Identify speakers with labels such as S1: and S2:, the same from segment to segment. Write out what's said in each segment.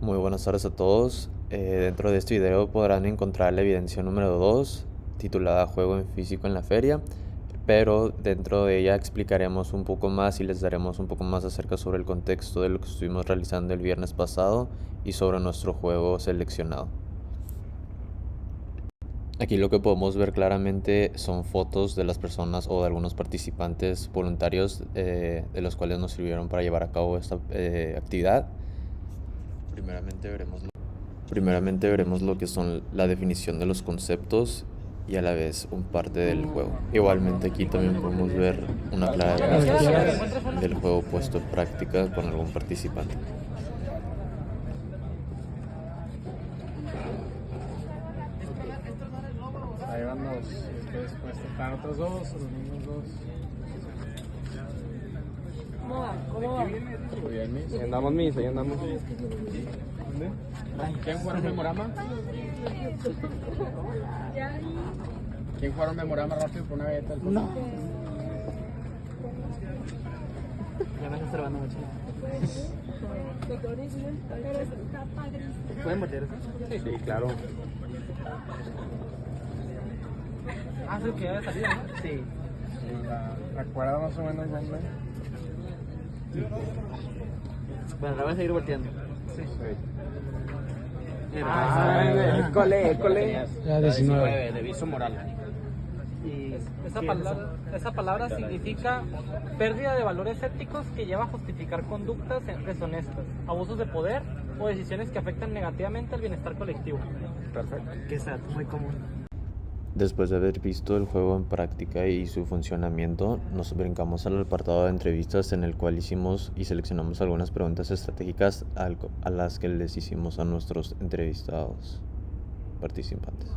S1: Muy buenas tardes a todos. Dentro de este video podrán encontrar la evidencia número 2, titulada Juego en físico en la feria, pero dentro de ella explicaremos un poco más y les daremos un poco más acerca sobre el contexto de lo que estuvimos realizando el viernes pasado y sobre nuestro juego seleccionado. Aquí lo que podemos ver claramente son fotos de las personas o de algunos participantes voluntarios de los cuales nos sirvieron para llevar a cabo esta actividad. Primeramente veremos lo que son la definición de los conceptos y a la vez un parte del juego. Igualmente aquí también podemos ver una clara demostración del juego puesto en práctica con algún participante.
S2: Ahí van los que después están otros dos, los mismos dos.
S3: ¿Cómo va? ¿Cómo va?
S2: Muy bien, Miss.
S4: Ahí andamos, Miss, ahí andamos.
S2: ¿Dónde? ¿Quién jugaron Memorama? ¿Quién jugaron Memorama rápido por una galleta del No.
S3: Ya me estás observando mucho. ¿Pueden morder eso?
S4: Sí, claro.
S3: Ah, sí, que ya salió, ¿no? Sí.
S2: ¿Recuerda más o menos dónde?
S3: Bueno, la voy a seguir volteando.
S2: Sí.
S4: École.
S2: Ya 19. De viso moral.
S3: Y esa palabra significa pérdida de valores éticos que lleva a justificar conductas deshonestas, abusos de poder o decisiones que afectan negativamente al bienestar colectivo.
S2: Perfecto.
S3: Que es muy común.
S1: Después de haber visto el juego en práctica y su funcionamiento, nos brincamos al apartado de entrevistas en el cual hicimos y seleccionamos algunas preguntas estratégicas a las que les hicimos a nuestros entrevistados participantes.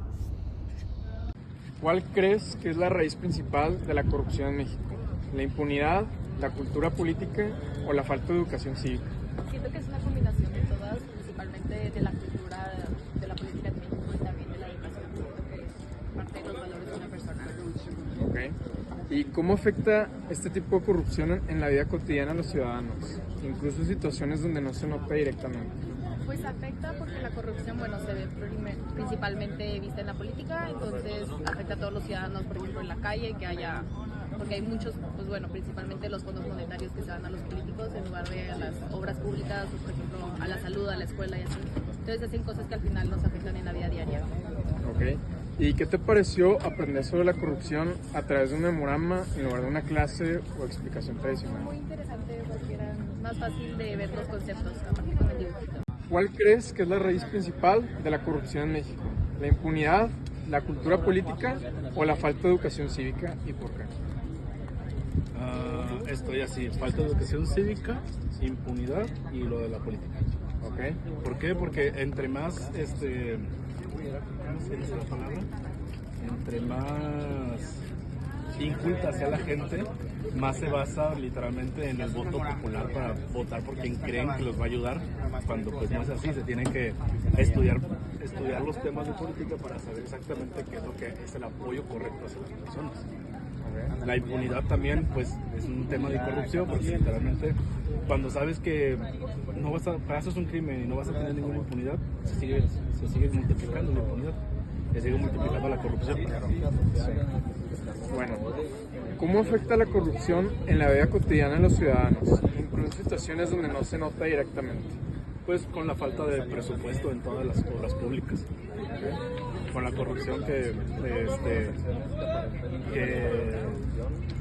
S2: ¿Cuál crees que es la raíz principal de la corrupción en México? ¿La impunidad, la cultura política o la falta de educación cívica?
S5: Siento que es una combinación de todas, principalmente de la cultura, de la política en México y también de la educación. Siento que es parte de los valores de una persona.
S2: Ok. ¿Y cómo afecta este tipo de corrupción en la vida cotidiana a los ciudadanos? Incluso en situaciones donde no se nota directamente.
S5: Pues afecta porque la corrupción, bueno, se ve principalmente vista en la política, entonces afecta a todos los ciudadanos, por ejemplo, en la calle, que haya, porque hay muchos, pues bueno, principalmente los fondos monetarios que se dan a los políticos en lugar de a las obras públicas, o por ejemplo, a la salud, a la escuela y así. Entonces hacen cosas que al final nos afectan en la vida diaria.
S2: Ok. ¿Y qué te pareció aprender sobre la corrupción a través de un memorama en lugar de una clase o explicación tradicional?
S5: Muy interesante porque era más fácil de ver los conceptos, aparte con el dibujito.
S2: ¿Cuál crees que es la raíz principal de la corrupción en México? ¿La impunidad, la cultura política o la falta de educación cívica y por qué?
S6: Estoy así, falta de educación cívica, impunidad y lo de la política.
S2: Ok.
S6: ¿Por qué? Porque entre más, ¿cómo se dice la palabra? Entre más inculta sea la gente, más se basa literalmente en el voto popular para votar por quien creen que los va a ayudar, cuando pues no es así, se tienen que estudiar los temas de política para saber exactamente qué es lo que es el apoyo correcto hacia las personas. La impunidad también pues es un tema de corrupción, porque literalmente cuando sabes que no haces un crimen y no vas a tener ninguna impunidad, se sigue multiplicando la impunidad, se sigue multiplicando la corrupción.
S2: Bueno, ¿cómo afecta la corrupción en la vida cotidiana de los ciudadanos, incluso en situaciones donde no se nota directamente?
S6: Pues con la falta de presupuesto en todas las obras públicas, con la corrupción que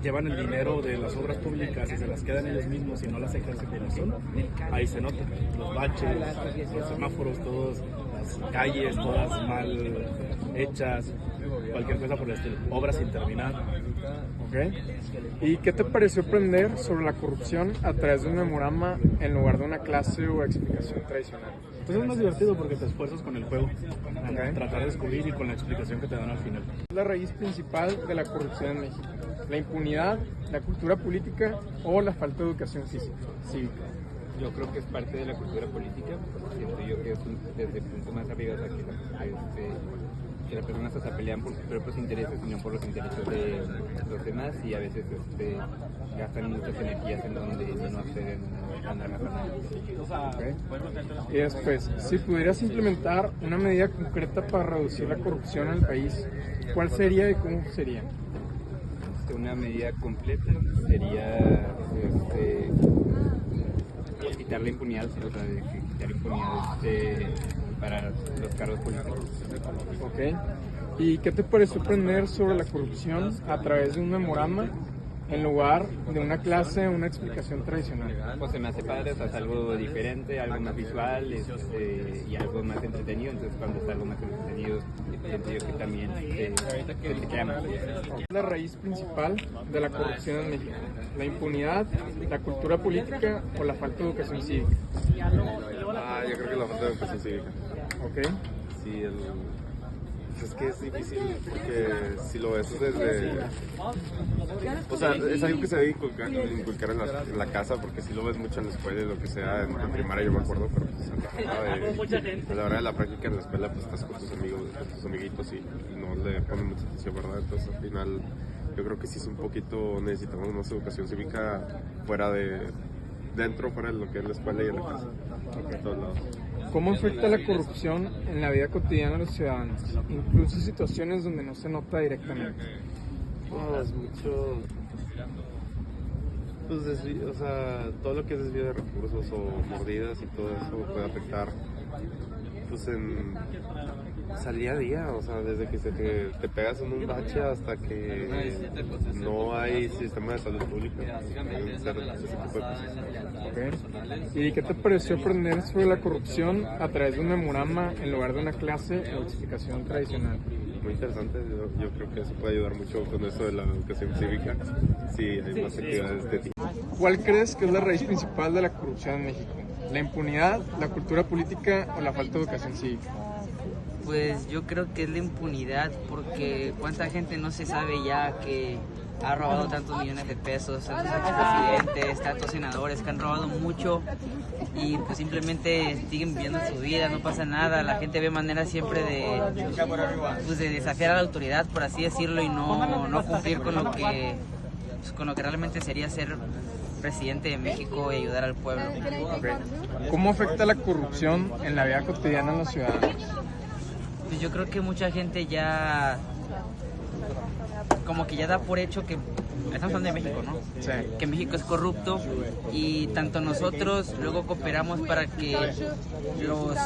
S6: llevan el dinero de las obras públicas y se las quedan ellos mismos y no las ejercen como son, ahí se nota, los baches, los semáforos, todas las calles, todas mal hechas, cualquier cosa por el estilo, obras sin terminar.
S2: ¿Ok? ¿Y qué te pareció aprender sobre la corrupción a través de un memorama en lugar de una clase o explicación tradicional?
S6: Pues es más divertido porque te esfuerzas con el juego, tratar de descubrir y con la explicación que te dan al final.
S2: ¿Es la raíz principal de la corrupción en México? ¿La impunidad, la cultura política o la falta de educación cívica?
S4: Yo creo que es parte de la cultura política, siento yo que es desde el punto más arriba, o sea, las personas se pelean por sus propios intereses y no por los intereses de los demás, y a veces gastan muchas energías en donde no se deben andar gastando.
S2: Okay. Y después, si pudieras implementar una medida concreta para reducir la corrupción en el país, ¿cuál sería y cómo sería?
S4: Una medida completa sería quitar la impunidad, o sea, quitar impunidad para los cargos políticos.
S2: Ok. ¿Y qué te pareció aprender sobre la corrupción a través de un memorama en lugar de una clase o una explicación tradicional?
S4: Pues se me hace padre, o sea, es algo diferente, algo más visual y algo más entretenido. Entonces cuando es algo más entretenido, siento yo que también se te queda más.
S2: La raíz principal de la corrupción en México: la impunidad, la cultura política o la falta de educación cívica.
S7: Yo creo que la falta de educación cívica.
S2: Ok.
S7: Sí, pues es que es difícil porque si lo ves desde... O sea, es algo que se debe inculcar en la casa, porque si lo ves mucho en la escuela y lo que sea, en primaria yo me acuerdo, pero pues a la hora de la práctica en la escuela pues estás con tus amigos, con tus amiguitos y no le ponen mucha atención, ¿verdad? Entonces al final yo creo que sí es un poquito, necesitamos más educación cívica fuera de lo que es la escuela y en la casa, en todos lados.
S2: ¿Cómo afecta la corrupción en la vida cotidiana de los ciudadanos, incluso en situaciones donde no se nota directamente?
S7: Es mucho, pues o sea, todo lo que es desvío de recursos o mordidas y todo eso puede afectar, pues al día a día, o sea, desde que te pegas en un bache hasta que no hay sistema de salud pública, pueden ser ese tipo de cosas.
S2: Okay. ¿Y qué te pareció aprender sobre la corrupción a través de un memorama en lugar de una clase o explicación tradicional?
S7: Muy interesante, yo creo que eso puede ayudar mucho con eso de la educación cívica, si hay más actividades de tipo.
S2: ¿Cuál crees que es la raíz principal de la corrupción en México? ¿La impunidad, la cultura política o la falta de educación cívica?
S8: Pues yo creo que es la impunidad, porque cuánta gente no se sabe ya que ha robado tantos millones de pesos, tantos expresidentes, tantos senadores que han robado mucho y pues simplemente siguen viviendo su vida, no pasa nada. La gente ve maneras siempre de desafiar a la autoridad, por así decirlo, y no cumplir con lo que realmente sería ser presidente de México y ayudar al pueblo.
S2: Okay. ¿Cómo afecta la corrupción en la vida cotidiana de los ciudadanos?
S8: Pues yo creo que mucha gente ya como que ya da por hecho que estamos hablando de México, ¿no?
S2: Sí.
S8: Que México es corrupto y tanto nosotros luego cooperamos para que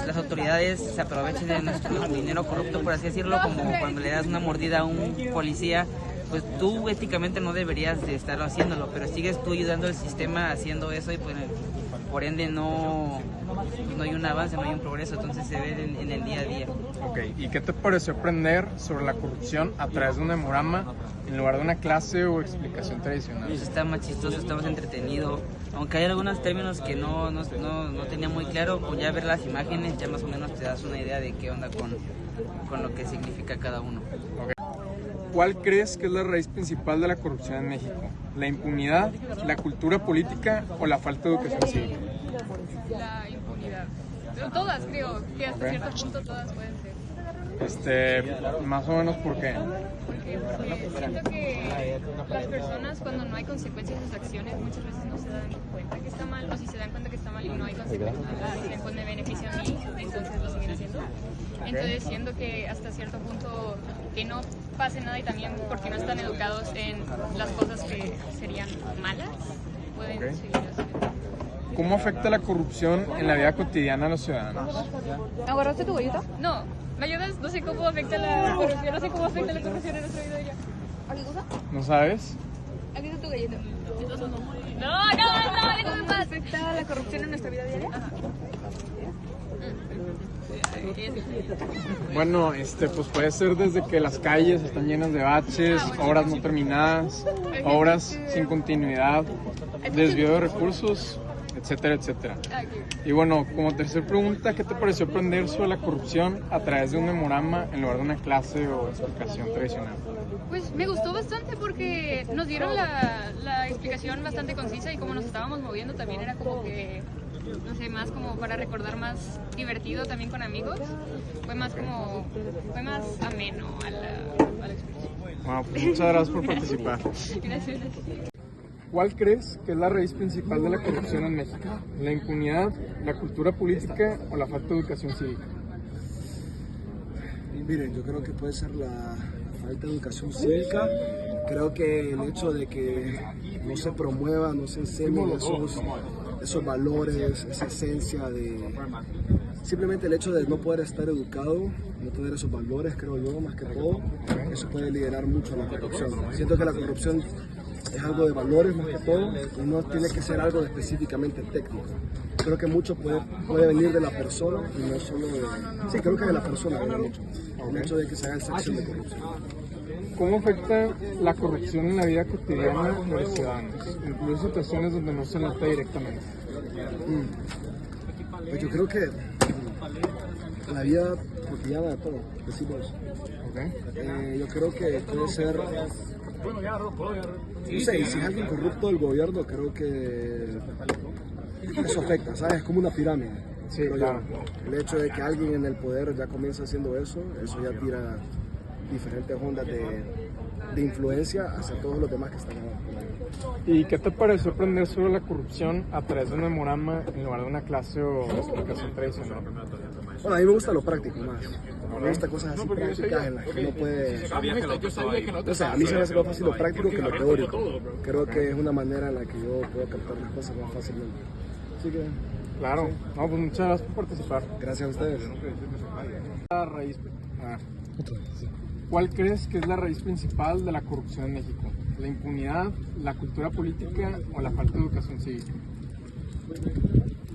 S8: las autoridades se aprovechen de nuestro dinero corrupto, por así decirlo, como cuando le das una mordida a un policía. Pues tú éticamente no deberías de estarlo haciéndolo, pero sigues tú ayudando al sistema haciendo eso y pues por ende no hay un avance, no hay un progreso, entonces se ve en el día a día.
S2: Ok, ¿y qué te pareció aprender sobre la corrupción a través de un memorama en lugar de una clase o explicación tradicional?
S8: Pues está más chistoso, está más entretenido, aunque hay algunos términos que no tenía muy claro, pues ya ver las imágenes ya más o menos te das una idea de qué onda con lo que significa cada uno.
S2: Okay. ¿Cuál crees que es la raíz principal de la corrupción en México? ¿La impunidad, la cultura política o la falta de educación cívica?
S5: La impunidad. Pero todas, creo que hasta cierto punto todas pueden ser.
S2: Más o menos, ¿por qué?
S5: Porque siento que las personas, cuando no hay consecuencias en sus acciones, muchas veces no se dan cuenta que está mal, o si se dan cuenta que está mal y no hay consecuencias, dicen pues me beneficia a mí, entonces lo siguen haciendo. Entonces siento que hasta cierto punto que no pase nada, y también porque no están educados en las cosas que serían malas, pueden seguir haciendo.
S2: ¿Cómo afecta la corrupción en la vida cotidiana de los ciudadanos?
S5: ¿Agarraste tu galleta? No. ¿Me ayudas? No sé cómo afecta la corrupción, en nuestra vida ya. ¿Aquí cosa?
S2: ¿No sabes?
S5: Aquí está tu galleta. No, déjame en paz. ¿Afecta la corrupción en nuestra vida diaria?
S2: Bueno, pues puede ser desde que las calles están llenas de baches, obras no terminadas, obras sin continuidad, desvío de recursos, etcétera, etcétera. Y bueno, como tercera pregunta, ¿qué te pareció aprender sobre la corrupción a través de un memorama en lugar de una clase o explicación tradicional?
S5: Pues me gustó bastante porque nos dieron la explicación bastante concisa, y como nos estábamos moviendo también era como que
S9: no sé, más como para recordar, más divertido también con amigos. Fue más ameno a la experiencia.
S2: Bueno, pues muchas gracias por participar.
S9: Gracias.
S2: ¿Cuál crees que es la raíz principal de la corrupción en México? ¿La impunidad, la cultura política o la falta de educación cívica?
S10: Miren, yo creo que puede ser la falta de educación cívica. Creo que el hecho de que no se promueva, no se enseñen esos valores, esa esencia de... Simplemente el hecho de no poder estar educado, no tener esos valores, creo yo, más que todo, eso puede liderar mucho a la corrupción. Siento que la corrupción es algo de valores más que todo y no tiene que ser algo específicamente técnico. Creo que mucho puede venir de la persona y no solo de... Sí, creo que de la persona viene mucho. El hecho de que se haga esa acción de corrupción.
S2: ¿Cómo afecta la corrupción en la vida cotidiana de los ciudadanos, incluso situaciones donde no se nota directamente?
S10: Pues yo creo que la vida cotidiana de todo, decimos. Yo creo que puede ser... No sé, y si es alguien corrupto del gobierno, creo que eso afecta, ¿sabes? Es como una pirámide.
S2: Sí, claro.
S10: El hecho de que alguien en el poder ya comienza haciendo eso ya tira diferentes ondas de influencia hacia todos los demás que están abajo.
S2: ¿Y qué te pareció aprender sobre la corrupción a través de un memorama en lugar de una clase o explicación tradicional?
S10: Bueno, a mí me gusta lo práctico más. Me gustan cosas así prácticas en las que uno puede... O sea, a mí se me hace más fácil lo práctico que lo teórico. Creo que es una manera en la que yo puedo captar las cosas más fácilmente. Así que...
S2: Claro. No, pues muchas gracias por participar.
S10: Gracias a ustedes.
S2: La raíz... ¿Cuál crees que es la raíz principal de la corrupción en México? ¿La impunidad, la cultura política o la falta de educación cívica?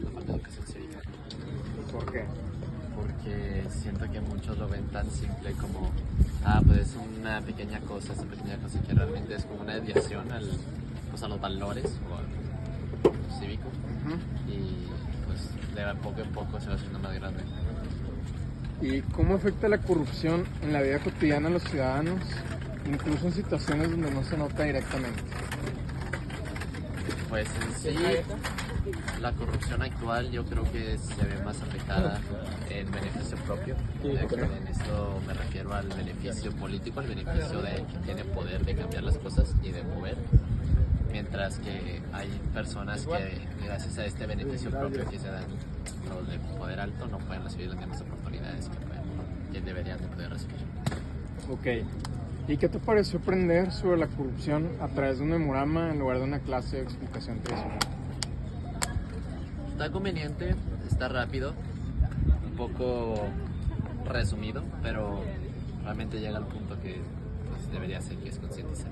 S11: La falta de educación cívica.
S2: ¿Por qué?
S11: Porque siento que muchos lo ven tan simple como, pues es una pequeña cosa, que realmente es como una desviación a los valores o al cívico. Y pues de poco en poco se va haciendo más grande.
S2: ¿Y cómo afecta la corrupción en la vida cotidiana de los ciudadanos, incluso en situaciones donde no se nota directamente?
S11: Pues en sí, la corrupción actual yo creo que se ve más afectada en beneficio propio. En esto me refiero al beneficio político, al beneficio de quien tiene poder de cambiar las cosas y de mover. Mientras que hay personas que gracias a este beneficio propio que se dan los de poder alto no pueden recibir las mismas oportunidades que deberían de poder recibir.
S2: Ok. ¿Y qué te pareció aprender sobre la corrupción a través de un memorama en lugar de una clase de explicación tradicional?
S11: Está conveniente, está rápido, un poco resumido, pero realmente llega al punto que pues, debería ser, que es concientizar.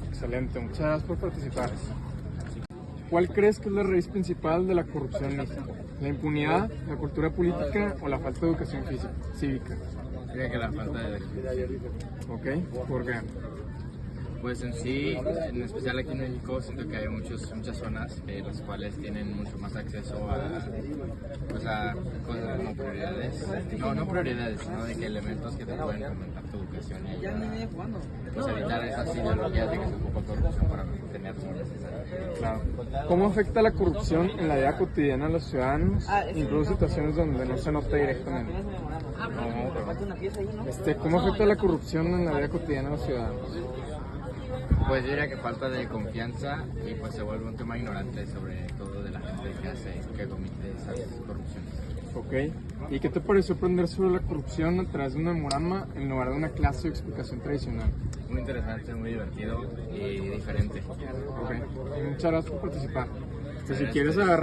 S2: Excelente, muchas gracias por participar. ¿Cuál crees que es la raíz principal de la corrupción en México? ¿La impunidad, la cultura política o la falta de educación cívica?
S4: Creo que la falta de
S2: ¿Ok? ¿Por qué?
S4: Pues en sí, en especial aquí en México, siento que hay muchas zonas las cuales tienen mucho más acceso a cosas como prioridades. No prioridades, sino de que elementos que te pueden aumentar tu educación y pues evitar esas ideologías de que se ocupa corrupción para tener lo necesario.
S2: Claro. ¿Cómo afecta la corrupción en la vida cotidiana de los ciudadanos, incluso situaciones donde no se nota directamente? ¿Cómo afecta la corrupción en la vida cotidiana de los ciudadanos?
S4: Pues diría que falta de confianza y pues se vuelve un tema ignorante sobre todo de la gente que comete esas corrupciones.
S2: Ok. ¿Y qué te pareció aprender sobre la corrupción a través de un memorama en lugar de una clase o explicación tradicional?
S4: Muy interesante, muy divertido y diferente.
S2: Ok. Muchas gracias por participar. Si quieres agarrar